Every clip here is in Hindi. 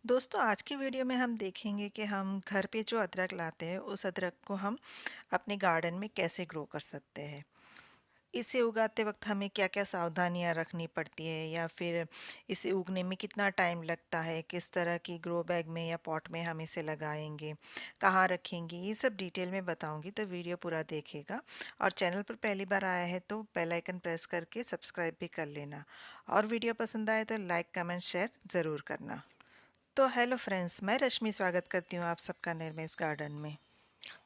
दोस्तों आज की वीडियो में हम देखेंगे कि हम घर पे जो अदरक लाते हैं उस अदरक को हम अपने गार्डन में कैसे ग्रो कर सकते हैं। इसे उगाते वक्त हमें क्या-क्या सावधानियां रखनी पड़ती है या फिर इसे उगने में कितना टाइम लगता है, किस तरह की ग्रो बैग में या पॉट में हम इसे लगाएंगे, कहाँ रखेंगे, ये सब डिटेल में बताऊंगी तो वीडियो पूरा देखिएगा। और चैनल पर पहली बार आया है तो बेल आइकन प्रेस करके सब्सक्राइब भी कर लेना और वीडियो पसंद आए तो लाइक कमेंट शेयर ज़रूर करना। तो हेलो फ्रेंड्स, मैं रश्मि स्वागत करती हूँ आप सबका निर्मेश गार्डन में।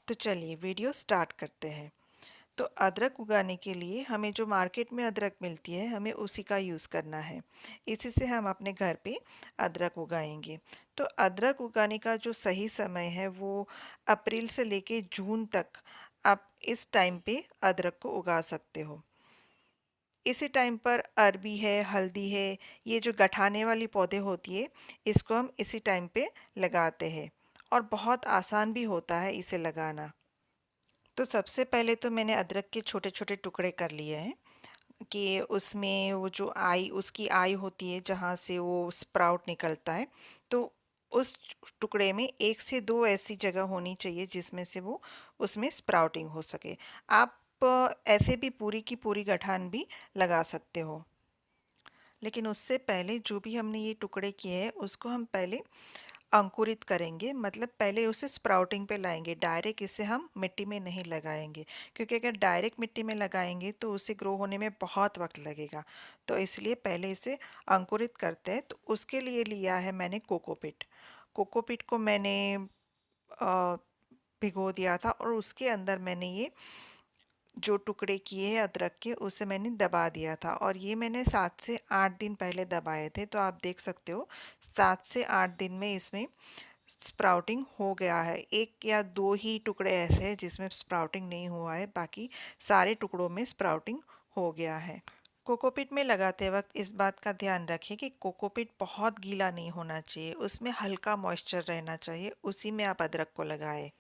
तो चलिए वीडियो स्टार्ट करते हैं। तो अदरक उगाने के लिए हमें जो मार्केट में अदरक मिलती है हमें उसी का यूज़ करना है। इसी से हम अपने घर पे अदरक उगाएंगे। तो अदरक उगाने का जो सही समय है वो अप्रैल से लेके जून तक आप इस टाइम पे अदरक को उगा सकते हो। इसी टाइम पर अरबी है, हल्दी है, ये जो गठाने वाली पौधे होती है, इसको हम इसी टाइम पे लगाते हैं और बहुत आसान भी होता है इसे लगाना। तो सबसे पहले तो मैंने अदरक के छोटे-छोटे टुकड़े कर लिए हैं कि उसमें वो जो उसकी आई होती है जहाँ से वो स्प्राउट निकलता है, तो उस टुकड़े में 1 से 2 ऐसी जगह होनी चाहिए जिसमें से वो उसमें स्प्राउटिंग हो सके। आप ऐसे भी पूरी की पूरी गठान भी लगा सकते हो। लेकिन उससे पहले जो भी हमने ये टुकड़े किए हैं उसको हम पहले अंकुरित करेंगे, मतलब पहले उसे स्प्राउटिंग पे लाएंगे। डायरेक्ट इसे हम मिट्टी में नहीं लगाएंगे क्योंकि अगर डायरेक्ट मिट्टी में लगाएंगे तो उसे ग्रो होने में बहुत वक्त लगेगा। तो इसलिए पहले इसे अंकुरित करते हैं। तो उसके लिए लिया है मैंने कोकोपीट। कोकोपीट को मैंने अ, भिगो दिया था और उसके अंदर मैंने ये जो टुकड़े किए हैं अदरक के उसे मैंने दबा दिया था और ये मैंने 7 से 8 दिन पहले दबाए थे। तो आप देख सकते हो 7 से 8 दिन में इसमें स्प्राउटिंग हो गया है। 1 या 2 ही टुकड़े ऐसे हैं जिसमें स्प्राउटिंग नहीं हुआ है, बाकी सारे टुकड़ों में स्प्राउटिंग हो गया है। कोकोपीट में लगाते वक्त इस बात का ध्यान रखें कि कोकोपीट बहुत गीला नहीं होना चाहिए, उसमें हल्का मॉइस्चर रहना चाहिए, उसी में आप अदरक को लगाएं।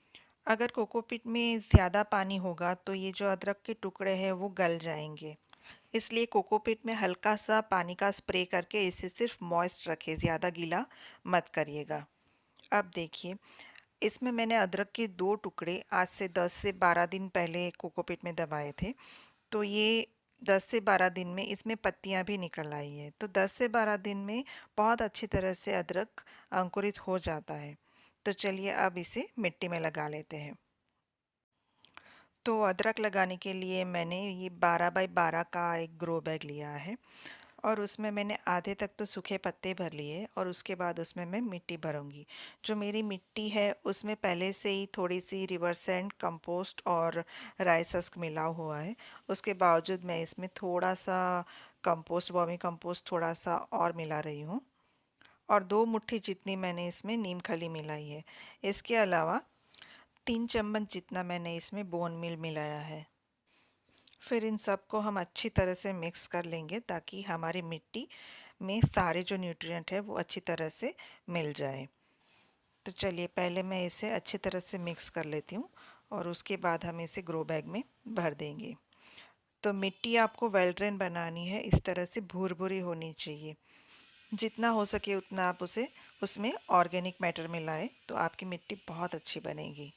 अगर कोकोपीट में ज़्यादा पानी होगा तो ये जो अदरक के टुकड़े हैं वो गल जाएंगे। इसलिए कोकोपीट में हल्का सा पानी का स्प्रे करके इसे सिर्फ मॉइस्ट रखें, ज़्यादा गीला मत करिएगा। अब देखिए, इसमें मैंने अदरक के 2 टुकड़े आज से 10 से 12 दिन पहले कोकोपीट में दबाए थे। तो ये 10 से 12 दिन में इसमें पत्तियां भी निकल आई है। तो 10 से 12 दिन में बहुत अच्छी तरह से अदरक अंकुरित हो जाता है। तो चलिए अब इसे मिट्टी में लगा लेते हैं। तो अदरक लगाने के लिए मैंने ये 12 बाई 12 का एक ग्रो बैग लिया है और उसमें मैंने आधे तक तो सूखे पत्ते भर लिए और उसके बाद उसमें मैं मिट्टी भरूंगी। जो मेरी मिट्टी है उसमें पहले से ही थोड़ी सी रिवर सैंड, कंपोस्ट और राइस हस्क मिला हुआ है। उसके बावजूद मैं इसमें थोड़ा सा कंपोस्ट, वर्मी कंपोस्ट थोड़ा सा और मिला रही हूँ और 2 मुट्ठी जितनी मैंने इसमें नीम खली मिलाई है। इसके अलावा 3 चम्मच जितना मैंने इसमें बोन मील मिलाया है। फिर इन सबको हम अच्छी तरह से मिक्स कर लेंगे ताकि हमारी मिट्टी में सारे जो न्यूट्रिएंट है वो अच्छी तरह से मिल जाए। तो चलिए पहले मैं इसे अच्छी तरह से मिक्स कर लेती हूँ और उसके बाद हम इसे ग्रो बैग में भर देंगे। तो मिट्टी आपको वेल ड्रेन बनानी है, इस तरह से भूर-भूरी होनी चाहिए। जितना हो सके उतना आप उसे उसमें ऑर्गेनिक मैटर मिलाएं तो आपकी मिट्टी बहुत अच्छी बनेगी।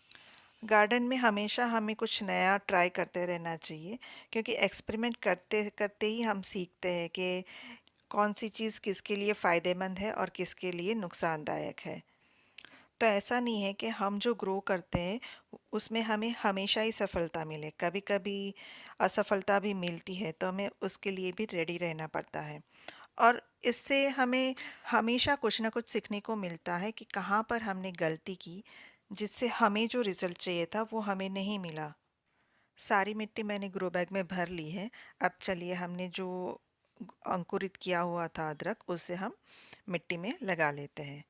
गार्डन में हमेशा हमें कुछ नया ट्राई करते रहना चाहिए क्योंकि एक्सपेरिमेंट करते करते ही हम सीखते हैं कि कौन सी चीज़ किसके लिए फ़ायदेमंद है और किसके लिए नुकसानदायक है। तो ऐसा नहीं है कि हम जो ग्रो करते हैं उसमें हमें हमेशा ही सफलता मिले, कभी कभी असफलता भी मिलती है तो हमें उसके लिए भी रेडी रहना पड़ता है। और इससे हमें हमेशा कुछ ना कुछ सीखने को मिलता है कि कहाँ पर हमने गलती की जिससे हमें जो रिज़ल्ट चाहिए था वो हमें नहीं मिला। सारी मिट्टी मैंने ग्रो बैग में भर ली है। अब चलिए हमने जो अंकुरित किया हुआ था अदरक उसे हम मिट्टी में लगा लेते हैं।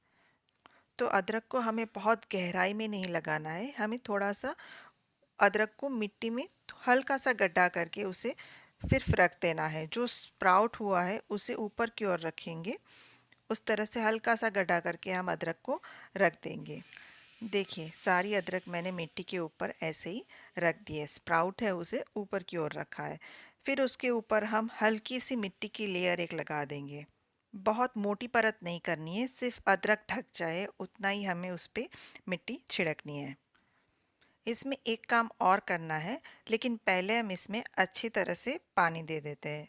तो अदरक को हमें बहुत गहराई में नहीं लगाना है, हमें थोड़ा सा अदरक को मिट्टी में हल्का सा गड्ढा करके उसे सिर्फ रख देना है। जो स्प्राउट हुआ है उसे ऊपर की ओर रखेंगे, उस तरह से हल्का सा गड्ढा करके हम अदरक को रख देंगे। देखिए सारी अदरक मैंने मिट्टी के ऊपर ऐसे ही रख दी है, स्प्राउट है उसे ऊपर की ओर रखा है। फिर उसके ऊपर हम हल्की सी मिट्टी की लेयर एक लगा देंगे। बहुत मोटी परत नहीं करनी है, सिर्फ अदरक ढक जाए उतना ही हमें उस पे मिट्टी छिड़कनी है। इसमें एक काम और करना है, लेकिन पहले हम इसमें अच्छी तरह से पानी दे देते हैं।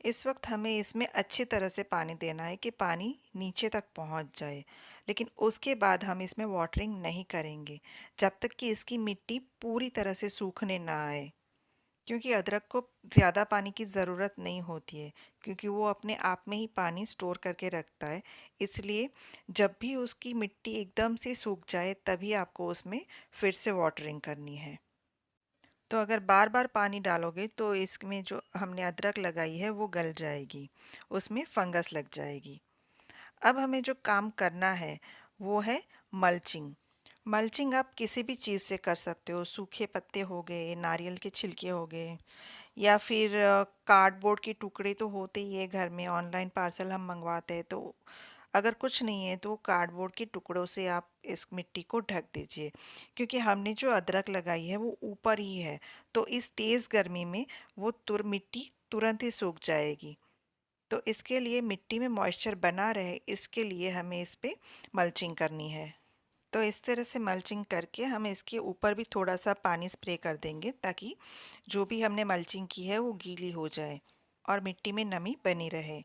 इस वक्त हमें इसमें अच्छी तरह से पानी देना है कि पानी नीचे तक पहुंच जाए, लेकिन उसके बाद हम इसमें वाटरिंग नहीं करेंगे जब तक कि इसकी मिट्टी पूरी तरह से सूखने ना आए, क्योंकि अदरक को ज़्यादा पानी की ज़रूरत नहीं होती है, क्योंकि वो अपने आप में ही पानी स्टोर करके रखता है। इसलिए जब भी उसकी मिट्टी एकदम से सूख जाए तभी आपको उसमें फिर से वाटरिंग करनी है। तो अगर बार बार पानी डालोगे तो इसमें जो हमने अदरक लगाई है वो गल जाएगी, उसमें फंगस लग जाएगी। अब हमें जो काम करना है वो है मल्चिंग। मल्चिंग आप किसी भी चीज़ से कर सकते हो, सूखे पत्ते हो गए, नारियल के छिलके हो गए, या फिर कार्डबोर्ड के टुकड़े तो होते ही है घर में, ऑनलाइन पार्सल हम मंगवाते हैं तो अगर कुछ नहीं है तो कार्डबोर्ड के टुकड़ों से आप इस मिट्टी को ढक दीजिए, क्योंकि हमने जो अदरक लगाई है वो ऊपर ही है, तो इस तेज़ गर्मी में वो मिट्टी तुरंत ही सूख जाएगी। तो इसके लिए मिट्टी में मॉइस्चर बना रहे, इसके लिए हमें इस पे मल्चिंग करनी है। तो इस तरह से मल्चिंग करके हम इसके ऊपर भी थोड़ा सा पानी स्प्रे कर देंगे, ताकि जो भी हमने मल्चिंग की है वो गीली हो जाए और मिट्टी में नमी बनी रहे।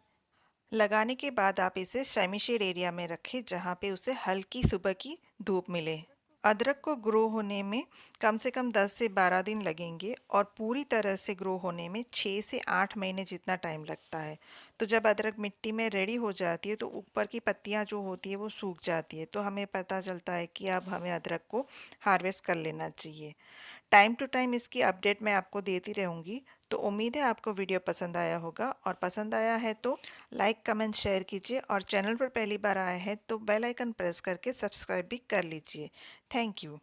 लगाने के बाद आप इसे सेमी शेड एरिया में रखें जहाँ पे उसे हल्की सुबह की धूप मिले। अदरक को ग्रो होने में कम से कम 10 से 12 दिन लगेंगे और पूरी तरह से ग्रो होने में 6 से 8 महीने जितना टाइम लगता है। तो जब अदरक मिट्टी में रेडी हो जाती है तो ऊपर की पत्तियां जो होती है वो सूख जाती है, तो हमें पता चलता है कि अब हमें अदरक को हार्वेस्ट कर लेना चाहिए। टाइम टू टाइम इसकी अपडेट मैं आपको देती रहूँगी। तो उम्मीद है आपको वीडियो पसंद आया होगा, और पसंद आया है तो लाइक कमेंट शेयर कीजिए, और चैनल पर पहली बार आए हैं तो बेल आइकन प्रेस करके सब्सक्राइब भी कर लीजिए। Thank you.